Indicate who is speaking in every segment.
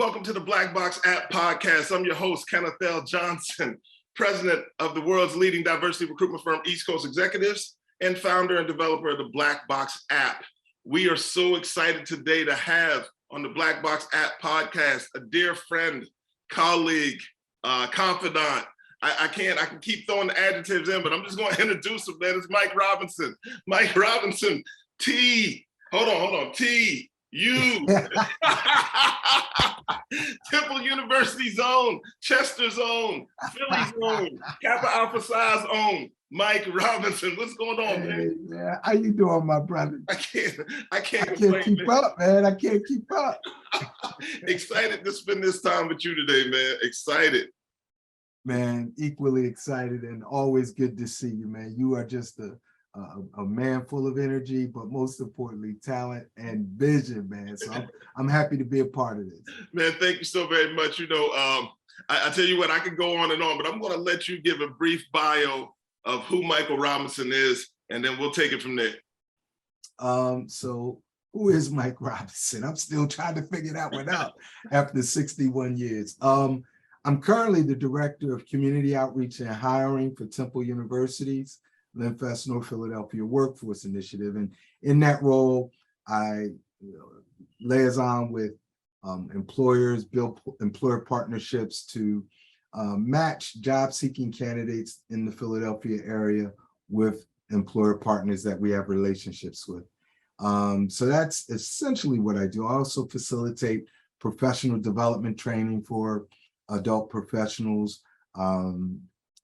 Speaker 1: Welcome to the Black Box App Podcast. I'm your host, Kenneth Johnson, president of the world's leading diversity recruitment firm, East Coast Executives, and founder and developer of the Black Box App. We are so excited today to have on the Black Box App Podcast a dear friend, colleague, confidant. I can keep throwing the adjectives in, but I'm just going to introduce him, man. It's Mike Robinson. Mike Robinson, T. Hold on, T. You. Temple University's own, Chester's own, Philly's own, Kappa Alpha Psi's own, Mike Robinson. What's going on, man?
Speaker 2: Man? How you doing, my brother?
Speaker 1: I can't
Speaker 2: keep up, man. I can't keep up.
Speaker 1: Excited to spend this time with you today, man. Excited.
Speaker 2: Man, equally excited and always good to see you, man. You are just a man full of energy, but most importantly, talent and vision, man. So I'm happy to be a part of this.
Speaker 1: Man, thank you so very much. You know, I tell you what, I could go on and on, but I'm going to let you give a brief bio of who Michael Robinson is, and then we'll take it from there.
Speaker 2: So who is Mike Robinson? I'm still trying to figure that one out after 61 years. I'm currently the director of community outreach and hiring for Temple University's Linfest North Philadelphia Workforce Initiative. And in that role, I liaison with employers, build employer partnerships to match job-seeking candidates in the Philadelphia area with employer partners that we have relationships with. So that's essentially what I do. I also facilitate professional development training for adult professionals.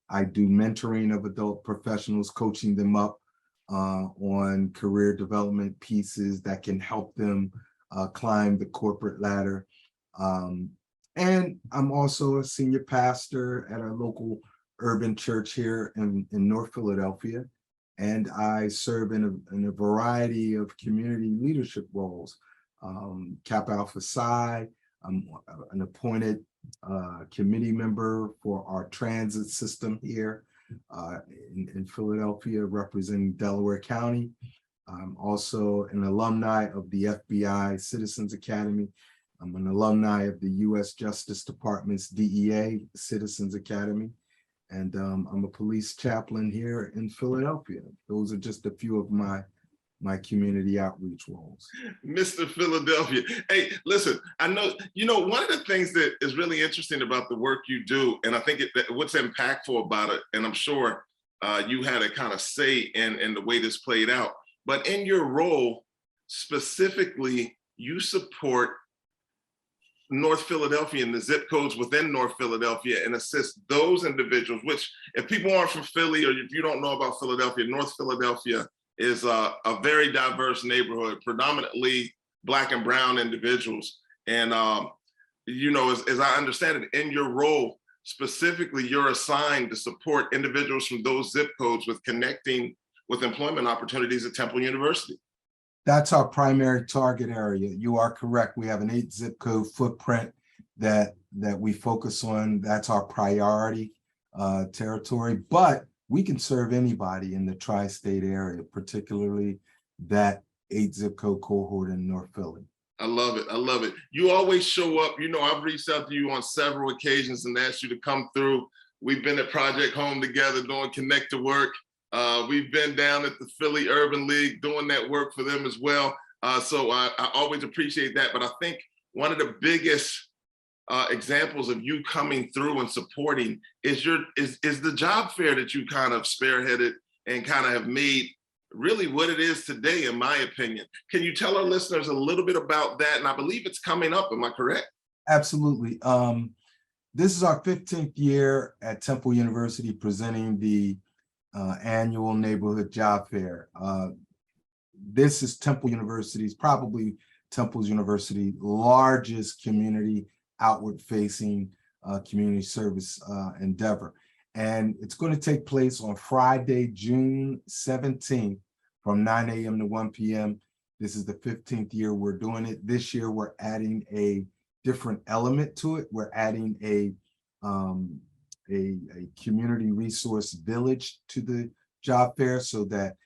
Speaker 2: I do mentoring of adult professionals, coaching them up on career development pieces that can help them climb the corporate ladder. And I'm also a senior pastor at a local urban church here in North Philadelphia. And I serve in a variety of community leadership roles. Kappa Alpha Psi, I'm an appointed committee member for our transit system here in Philadelphia, representing Delaware County. I'm also an alumni of the FBI Citizens Academy. I'm an alumni of the U.S. Justice Department's DEA Citizens Academy. And I'm a police chaplain here in Philadelphia. Those are just a few of my community outreach roles.
Speaker 1: Mr. Philadelphia. Hey, listen, I know, one of the things that is really interesting about the work you do, and I think what's impactful about it, and I'm sure you had a kind of say in the way this played out, but in your role, specifically, you support North Philadelphia and the zip codes within North Philadelphia and assist those individuals, which if people aren't from Philly or if you don't know about Philadelphia, North Philadelphia is a very diverse neighborhood, predominantly Black and brown individuals. And, as I understand it, in your role, specifically, you're assigned to support individuals from those zip codes with connecting with employment opportunities at Temple University.
Speaker 2: That's our primary target area. You are correct. We have an 8 zip code footprint that we focus on. That's our priority territory, but we can serve anybody in the tri-state area, particularly that 8 zip code cohort in North Philly.
Speaker 1: I love it. I love it. You always show up. I've reached out to you on several occasions and asked you to come through. We've been at Project Home together doing Connect to Work. We've been down at the Philly Urban League doing that work for them as well. So I always appreciate that. But I think one of the biggest examples of you coming through and supporting is the job fair that you kind of spearheaded and kind of have made really what it is today, in my opinion. Can you tell our listeners a little bit about that? And I believe it's coming up, am I correct?
Speaker 2: Absolutely. This is our 15th year at Temple University presenting the annual neighborhood job fair. This is Temple University's, probably Temple's University largest community outward-facing community service endeavor. And it's going to take place on Friday, June 17th from 9 a.m. to 1 p.m. This is the 15th year we're doing it. This year, we're adding a different element to it. We're adding a community resource village to the job fair so that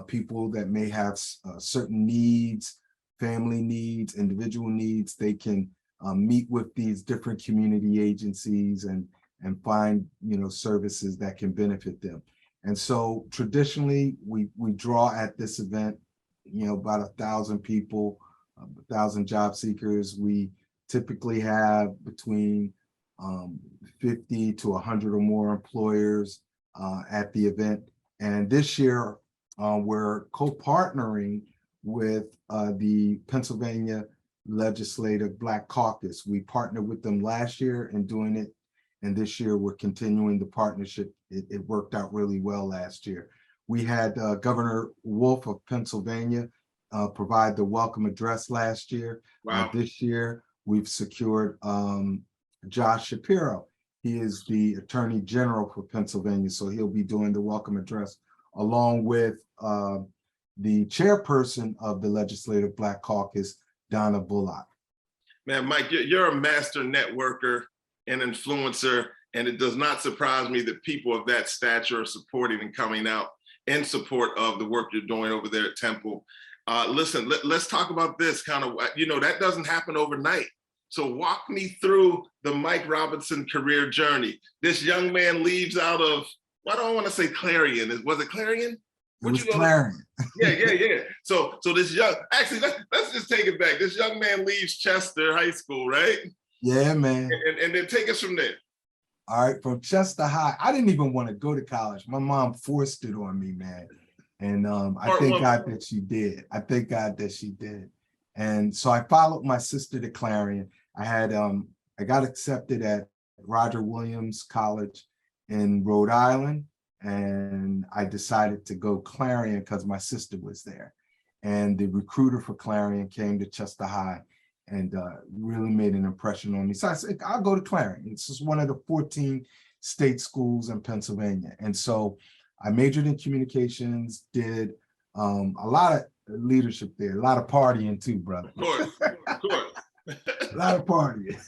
Speaker 2: people that may have certain needs, family needs, individual needs, they can meet with these different community agencies and find, services that can benefit them. And so traditionally, we draw at this event, about 1,000 people, 1,000 job seekers. We typically have between 50 to 100 or more employers at the event. And this year, we're co-partnering with the Pennsylvania Legislative Black Caucus. We partnered with them last year in doing it, and this year we're continuing the partnership. It worked out really well last year. We had Governor Wolf of Pennsylvania provide the welcome address last year.
Speaker 1: Wow.
Speaker 2: This year, we've secured Josh Shapiro. He is the Attorney General for Pennsylvania, so he'll be doing the welcome address along with the chairperson of the Legislative Black Caucus, Donna Bullock.
Speaker 1: Man, Mike, you're a master networker and influencer, and it does not surprise me that people of that stature are supporting and coming out in support of the work you're doing over there at Temple. Listen, let's talk about this kind of, that doesn't happen overnight. So walk me through the Mike Robinson career journey. This young man leaves out of, I don't want to say Clarion. Was it Clarion?
Speaker 2: It was Clarion.
Speaker 1: Yeah. So this young, actually, let's just take it back. This young man leaves Chester High School, right?
Speaker 2: Yeah, man.
Speaker 1: And then take us from there.
Speaker 2: All right, from Chester High. I didn't even want to go to college. My mom forced it on me, man. And I thank God that she did. And so I followed my sister to Clarion. I got accepted at Roger Williams College in Rhode Island, and I decided to go Clarion because my sister was there. And the recruiter for Clarion came to Chester High and really made an impression on me. So I said, I'll go to Clarion. It's just one of the 14 state schools in Pennsylvania. And so I majored in communications, did a lot of leadership there, a lot of partying too, brother.
Speaker 1: Of course.
Speaker 2: A lot of partying.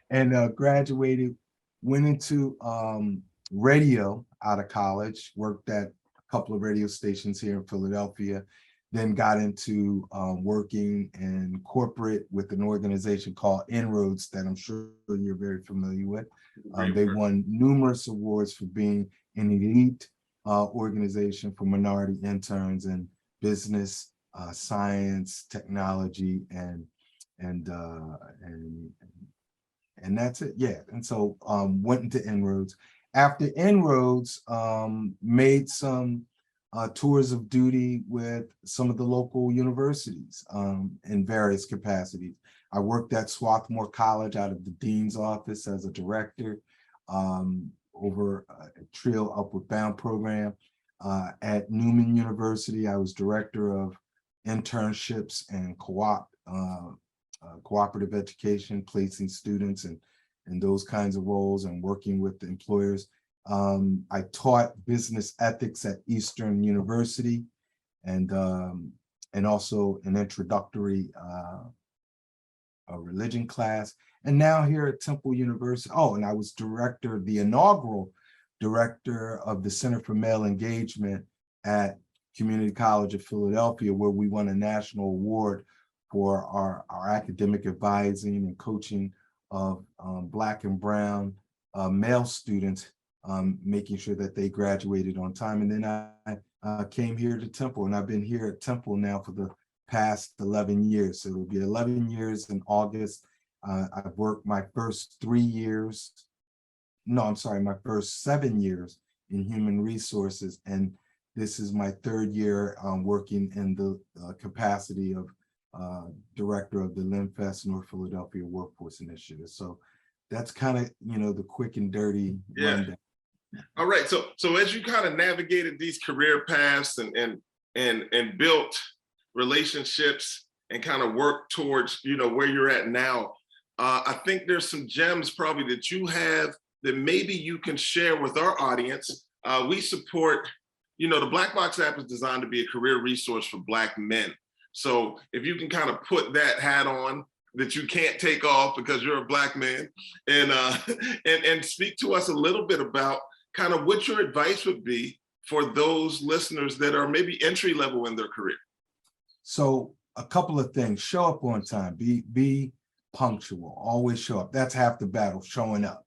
Speaker 2: And graduated, went into radio out of college, worked at a couple of radio stations here in Philadelphia, then got into working in corporate with an organization called En-ROADS that I'm sure you're very familiar with. They won numerous awards for being an elite organization for minority interns in business, science, technology, and that's it. Yeah. And so went into En-ROADS. After En-ROADS, made some tours of duty with some of the local universities in various capacities. I worked at Swarthmore College out of the dean's office as a director over a Trio Upward Bound program. At Newman University, I was director of internships and cooperative education, placing students in those kinds of roles and working with the employers. I taught business ethics at Eastern University and also an introductory religion class. And now here at Temple University, and I was the inaugural director of the Center for Male Engagement at Community College of Philadelphia, where we won a national award for our academic advising and coaching of Black and Brown male students, making sure that they graduated on time. And then I came here to Temple, and I've been here at Temple now for the past 11 years. So it'll be 11 years in August. I've worked my first 7 years in human resources. And this is my third year working in the capacity of director of the LimFest North Philadelphia Workforce Initiative. So that's kind of, the quick and dirty rundown.
Speaker 1: All right. So as you kind of navigated these career paths and built relationships and kind of worked towards, where you're at now, I think there's some gems probably that you have that maybe you can share with our audience. We support, the Black Box app is designed to be a career resource for Black men. So if you can kind of put that hat on that you can't take off because you're a Black man, and speak to us a little bit about kind of what your advice would be for those listeners that are maybe entry level in their career.
Speaker 2: So a couple of things: show up on time, be punctual, always show up. That's half the battle, showing up.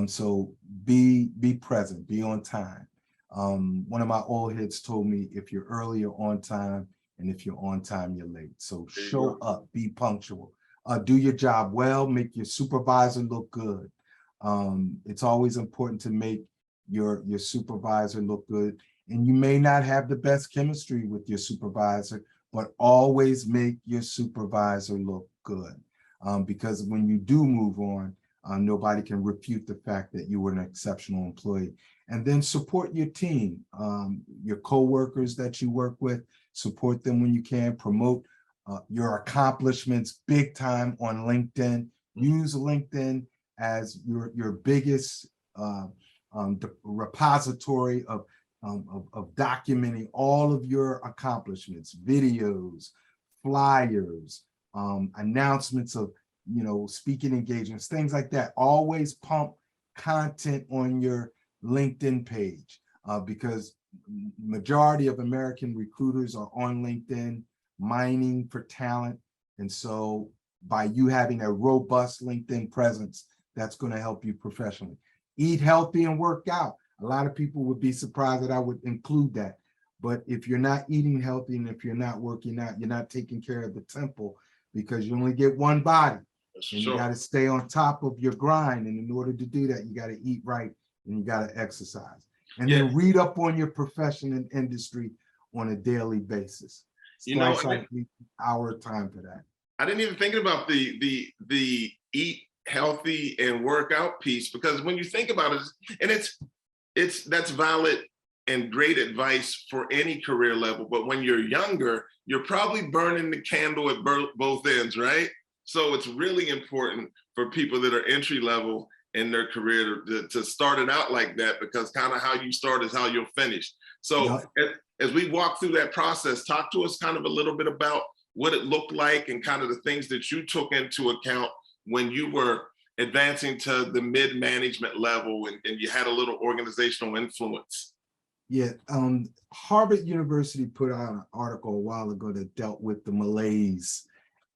Speaker 2: So be present, be on time. One of my old heads told me, if you're early, you're on time, and if you're on time, you're late. So show up, be punctual, do your job well, make your supervisor look good. It's always important to make your supervisor look good. And you may not have the best chemistry with your supervisor, but always make your supervisor look good. Because when you do move on, nobody can refute the fact that you were an exceptional employee. And then support your team, your coworkers that you work with, support them when you can, promote your accomplishments big time on LinkedIn. Use LinkedIn as your biggest repository of documenting all of your accomplishments, videos, flyers, announcements of, speaking engagements, things like that. Always pump content on your LinkedIn page, because majority of American recruiters are on LinkedIn mining for talent. And so by you having a robust LinkedIn presence, that's going to help you professionally. Eat healthy and work out. A lot of people would be surprised that I would include that. But if you're not eating healthy and if you're not working out, you're not taking care of the temple, because you only get one body. And you got to stay on top of your grind. And in order to do that, you got to eat right and you got to exercise. And then read up on your profession and industry on a daily basis. Slice out an hour time for that.
Speaker 1: I didn't even think about the eat healthy and work out piece, because when you think about it, and that's valid and great advice for any career level. But when you're younger, you're probably burning the candle at both ends, right? So it's really important for people that are entry level in their career to start it out like that, because kind of how you start is how you'll finish. So as we walk through that process, talk to us kind of a little bit about what it looked like and kind of the things that you took into account when you were advancing to the mid-management level and you had a little organizational influence.
Speaker 2: Yeah, Harvard University put out an article a while ago that dealt with the malaise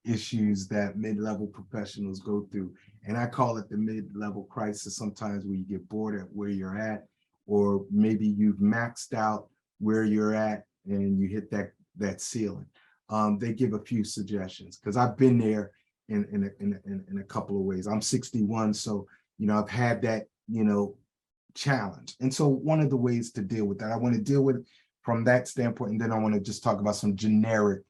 Speaker 2: issues that mid-level professionals go through. And I call it the mid-level crisis, sometimes where you get bored at where you're at, or maybe you've maxed out where you're at and you hit that ceiling. They give a few suggestions, because I've been there in a couple of ways. I'm 61, so I've had that challenge. And so one of the ways to deal with that, I want to deal with it from that standpoint, and then I want to just talk about some generic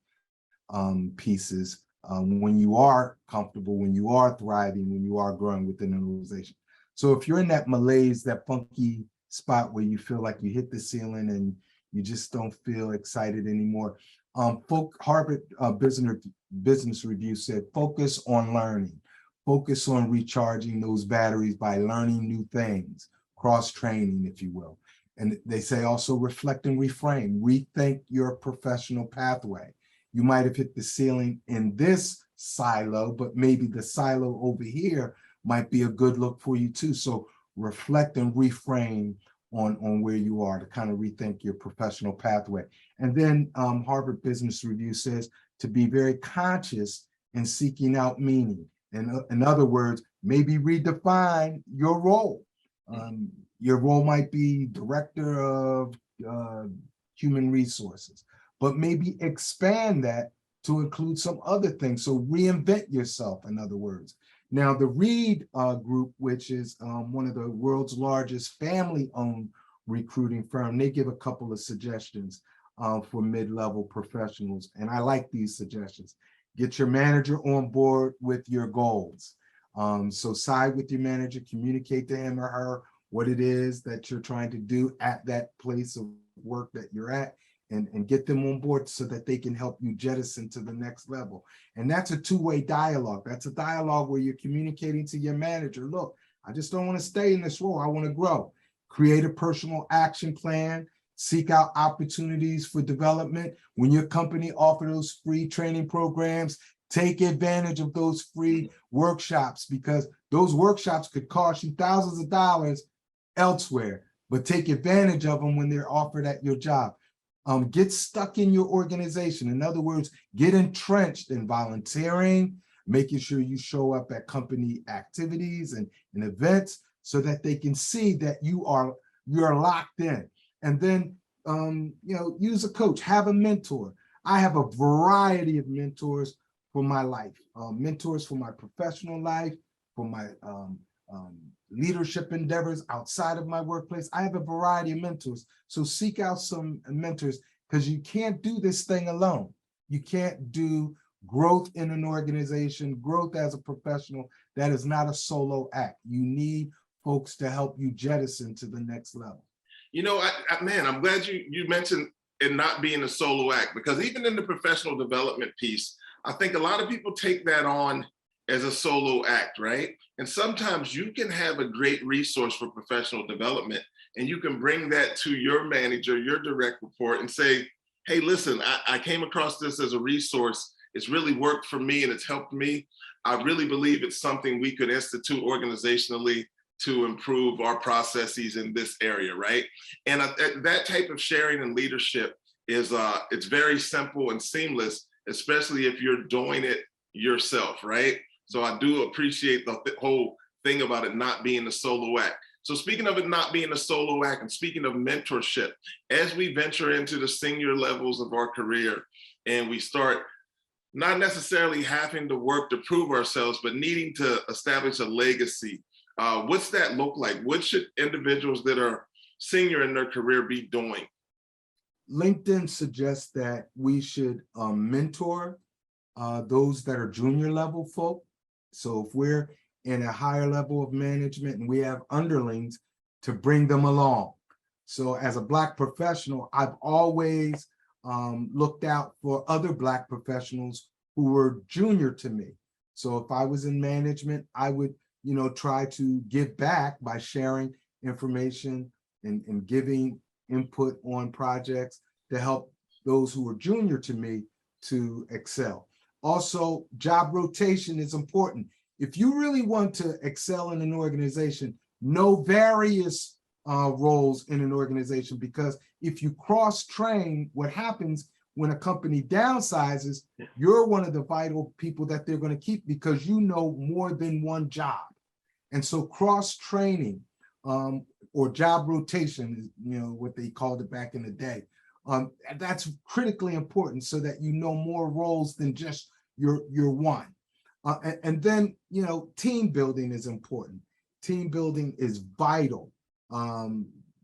Speaker 2: pieces when you are comfortable, when you are thriving, when you are growing within an organization. So if you're in that malaise, that funky spot where you feel like you hit the ceiling and you just don't feel excited anymore, Harvard Business Review said, focus on learning, focus on recharging those batteries by learning new things, cross-training, if you will. And they say also reflect and reframe, rethink your professional pathway. You might have hit the ceiling in this silo, but maybe the silo over here might be a good look for you too. So reflect and reframe on where you are to kind of rethink your professional pathway. And then Harvard Business Review says to be very conscious in seeking out meaning. And in other words, maybe redefine your role. Your role might be director of human resources, but maybe expand that to include some other things. So reinvent yourself, in other words. Now, the Reed Group, which is one of the world's largest family-owned recruiting firm, they give a couple of suggestions for mid-level professionals. And I like these suggestions. Get your manager on board with your goals. So side with your manager, communicate to him or her what it is that you're trying to do at that place of work that you're at, and get them on board so that they can help you jettison to the next level. And that's a two-way dialogue. That's a dialogue where you're communicating to your manager, look, I just don't want to stay in this role. I want to grow. Create a personal action plan, seek out opportunities for development. When your company offers those free training programs, take advantage of those free workshops, because those workshops could cost you thousands of dollars elsewhere, but take advantage of them when they're offered at your job. Get stuck in your organization. In other words, get entrenched in volunteering, making sure you show up at company activities and events so that they can see that you're locked in. And then, use a coach, have a mentor. I have a variety of mentors for my life, mentors for my professional life, for my leadership endeavors outside of my workplace. I have a variety of mentors. So seek out some mentors, because you can't do this thing alone. You can't do growth in an organization, growth as a professional. That is not a solo act. You need folks to help you jettison to the next level.
Speaker 1: Man, I'm glad you mentioned it not being a solo act, because even in the professional development piece, I think a lot of people take that on as a solo act, right? And sometimes you can have a great resource for professional development, and you can bring that to your manager, your direct report, and say, hey, listen, I came across this as a resource. It's really worked for me and it's helped me. I really believe it's something we could institute organizationally to improve our processes in this area, right? And that type of sharing and leadership is it's very simple and seamless, especially if you're doing it yourself, right? So I do appreciate the whole thing about it not being a solo act. So speaking of it not being a solo act, and speaking of mentorship, as we venture into the senior levels of our career and we start not necessarily having to work to prove ourselves, but needing to establish a legacy, what's that look like? What should individuals that are senior in their career be doing?
Speaker 2: LinkedIn suggests that we should mentor those that are junior level folk. So if we're in a higher level of management and we have underlings, to bring them along. So as a Black professional, I've always looked out for other Black professionals who were junior to me. So if I was in management, I would try to give back by sharing information and giving input on projects to help those who are junior to me to excel. Also, job rotation is important. If you really want to excel in an organization, know various roles in an organization, because if you cross-train, what happens when a company downsizes, you're one of the vital people that they're going to keep because you know more than one job. And so cross-training or job rotation, what they called it back in the day, that's critically important so that you know more roles than just your one. And then, team building is important. Team building is vital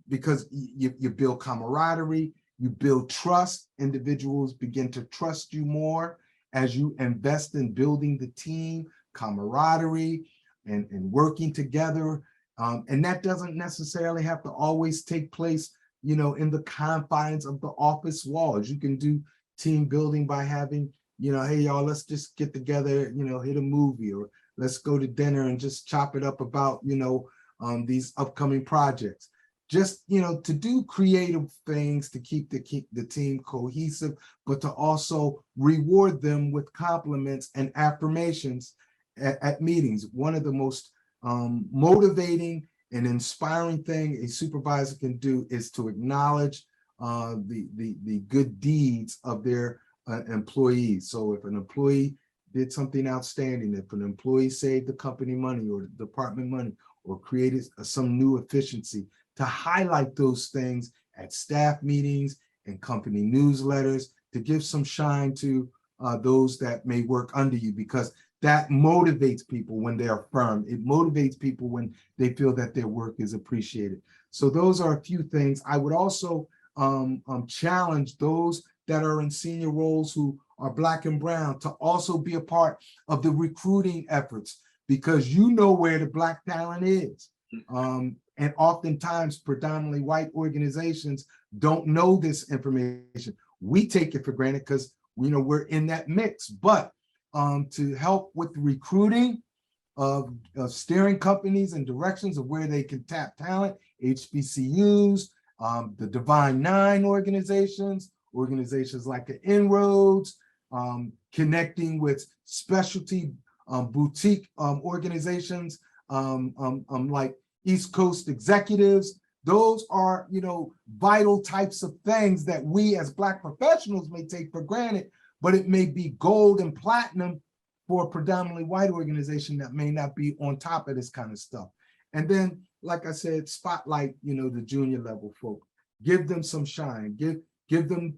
Speaker 2: because you build camaraderie, you build trust. Individuals begin to trust you more as you invest in building the team, camaraderie, and working together. And that doesn't necessarily have to always take place, in the confines of the office walls. You can do team building by having, hey, y'all, let's just get together, hit a movie, or let's go to dinner and just chop it up about, these upcoming projects. Just, to do creative things to keep the team cohesive, but to also reward them with compliments and affirmations at meetings. One of the most motivating and inspiring thing a supervisor can do is to acknowledge the good deeds of their employees. So if an employee did something outstanding, if an employee saved the company money or the department money or created some new efficiency, to highlight those things at staff meetings and company newsletters, to give some shine to those that may work under you, because that motivates people when they are firm. It motivates people when they feel that their work is appreciated. So those are a few things. I would also challenge those that are in senior roles who are Black and brown to also be a part of the recruiting efforts, because where the Black talent is. And oftentimes predominantly white organizations don't know this information. We take it for granted because we're in that mix. But to help with the recruiting of steering companies and directions of where they can tap talent, HBCUs, the Divine Nine organizations like the Inroads, connecting with specialty boutique organizations like East Coast Executives. Those are, vital types of things that we as Black professionals may take for granted, but it may be gold and platinum for a predominantly white organization that may not be on top of this kind of stuff. And then, like I said, spotlight, the junior level folk, give them some shine, give them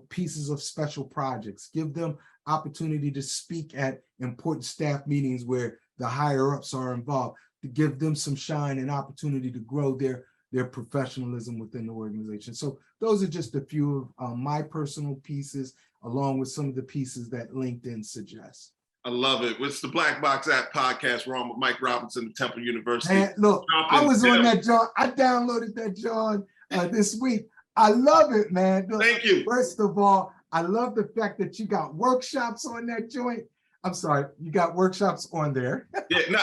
Speaker 2: pieces of special projects, give them opportunity to speak at important staff meetings where the higher ups are involved, to give them some shine and opportunity to grow their professionalism within the organization. So those are just a few of my personal pieces, along with some of the pieces that LinkedIn suggests.
Speaker 1: I love it. It's the Black Box App podcast. We're on with Mike Robinson of Temple University.
Speaker 2: And look, I was on that, John. I downloaded that, John, this week. I love it, man. Look,
Speaker 1: thank you.
Speaker 2: First of all, I love the fact that you got workshops on that joint. I'm sorry, you got workshops on there.
Speaker 1: Yeah, no,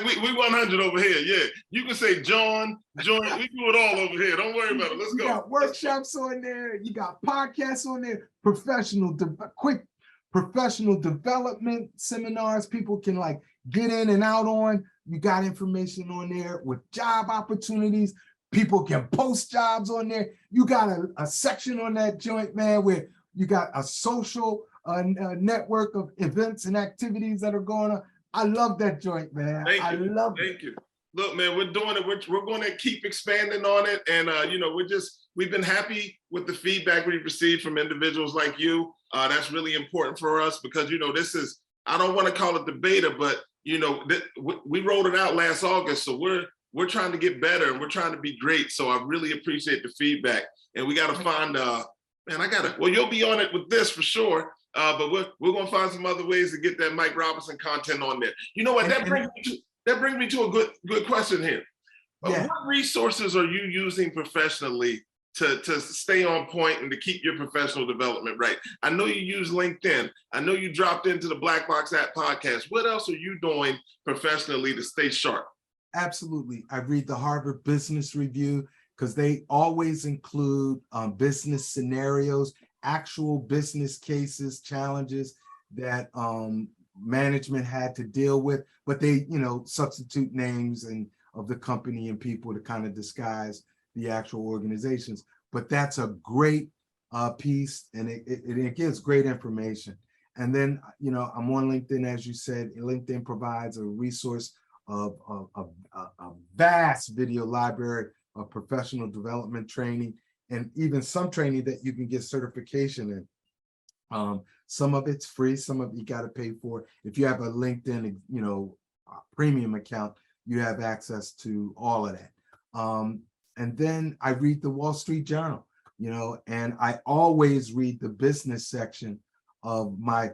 Speaker 1: we 100 over here. Yeah, you can say John, joint. We do it all over here. Don't worry about it. Let's go.
Speaker 2: You got workshops on there. You got podcasts on there. Quick professional development seminars people can like get in and out on. You got information on there with job opportunities. People can post jobs on there. You got a section on that joint, man, where you got a social network of events and activities that are going on. I love that joint, man. I love it.
Speaker 1: Thank you. Look, man, we're doing it. We're going to keep expanding on it. And, we've been happy with the feedback we've received from individuals like you. That's really important for us because, this is, I don't want to call it the beta, but, we rolled it out last August. So we're trying to get better and we're trying to be great. So I really appreciate the feedback. And we got to find, well, you'll be on it with this for sure. But we're going to find some other ways to get that Mike Robinson content on there. You know what? That brings me to a good question here. Yeah. What resources are you using professionally to stay on point and to keep your professional development right? I know you use LinkedIn. I know you dropped into the Black Box App podcast. What else are you doing professionally to stay sharp?
Speaker 2: Absolutely. I read the Harvard Business Review because they always include business scenarios, actual business cases, challenges that management had to deal with, but they, substitute names and of the company and people to kind of disguise the actual organizations. But that's a great piece, and it gives great information. And then, I'm on LinkedIn, as you said. LinkedIn provides a resource of a vast video library of professional development training, and even some training that you can get certification in. Some of it's free, some of it you got to pay for. If you have a LinkedIn, premium account, you have access to all of that. And then I read the Wall Street Journal, and I always read the business section of my,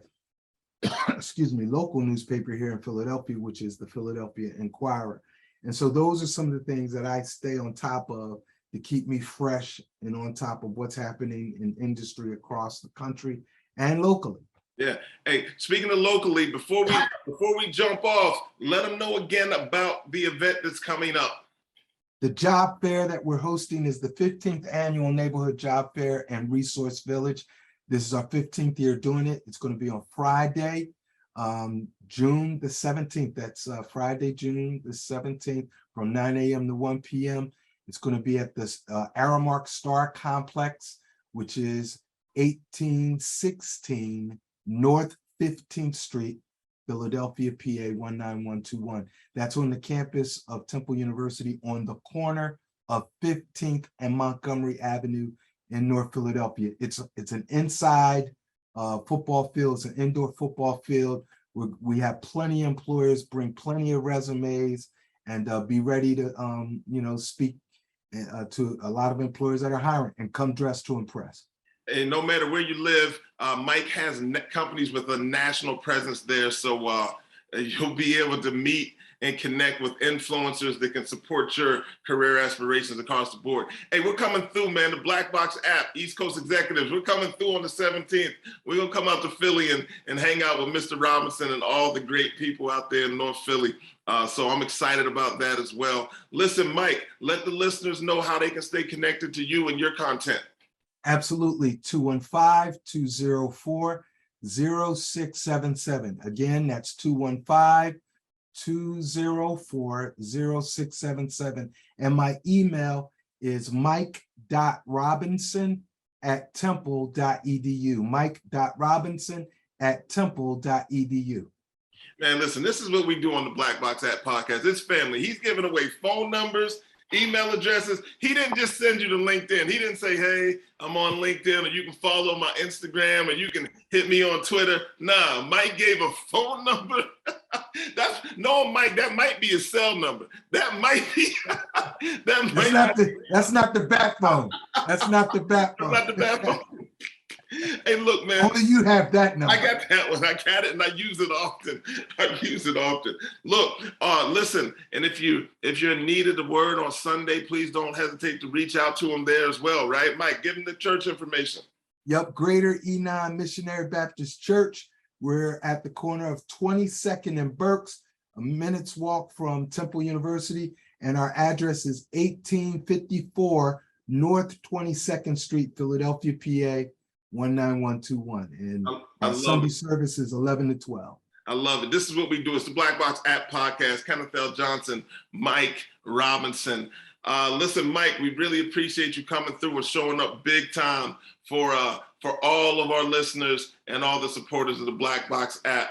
Speaker 2: local newspaper here in Philadelphia, which is the Philadelphia Inquirer. And so those are some of the things that I stay on top of to keep me fresh and on top of what's happening in industry across the country and locally.
Speaker 1: Yeah. Hey, speaking of locally, before we jump off, let them know again about the event that's coming up.
Speaker 2: The job fair that we're hosting is the 15th annual Neighborhood Job Fair and Resource Village. This is our 15th year doing it. It's going to be on Friday, June the 17th. That's Friday, June the 17th from 9 a.m. to 1 p.m. It's going to be at the Aramark Star Complex, which is 1816 North 15th Street, Philadelphia, PA 19121. That's on the campus of Temple University on the corner of 15th and Montgomery Avenue in North Philadelphia. It's an inside football field. It's an indoor football field. We have plenty of employers, bring plenty of resumes, and be ready to speak to a lot of employers that are hiring, and come dressed to impress.
Speaker 1: And no matter where you live, Mike has companies with a national presence there. So you'll be able to meet and connect with influencers that can support your career aspirations across the board. Hey, we're coming through, man. The Black Box App, East Coast Executives, we're coming through on the 17th. We're gonna come out to Philly and hang out with Mr. Robinson and all the great people out there in North Philly. So I'm excited about that as well. Listen, Mike, let the listeners know how they can stay connected to you and your content.
Speaker 2: Absolutely. 215-204-0677. Again, that's 215-204-0677. And my email is mike.robinson@temple.edu. mike.robinson@temple.edu.
Speaker 1: Man, listen, this is what we do on the Black Box App podcast. It's family. He's giving away phone numbers, email addresses. He didn't just send you to LinkedIn. He didn't say, hey, I'm on LinkedIn, or you can follow my Instagram, or you can hit me on Twitter. Nah, Mike gave a phone number. Mike, that might be his cell number. That might be,
Speaker 2: that's not the backbone. That's not the backbone.
Speaker 1: That's not the backbone. Hey, look, man.
Speaker 2: Only you have that number.
Speaker 1: I got that one. I got it, and I use it often. Look, listen, and if you're in need of the word on Sunday, please don't hesitate to reach out to him there as well, right? Mike, give him the church information.
Speaker 2: Yep, Greater Enon Missionary Baptist Church. We're at the corner of 22nd and Berks, a minute's walk from Temple University, and our address is 1854 North 22nd Street, Philadelphia, PA. 19121, and our Sunday service is 11 to 12.
Speaker 1: I love it. This is what we do. It's the Black Box App Podcast. Kenneth Johnson, Mike Robinson. Listen, Mike, we really appreciate you coming through and showing up big time for all of our listeners and all the supporters of the Black Box App.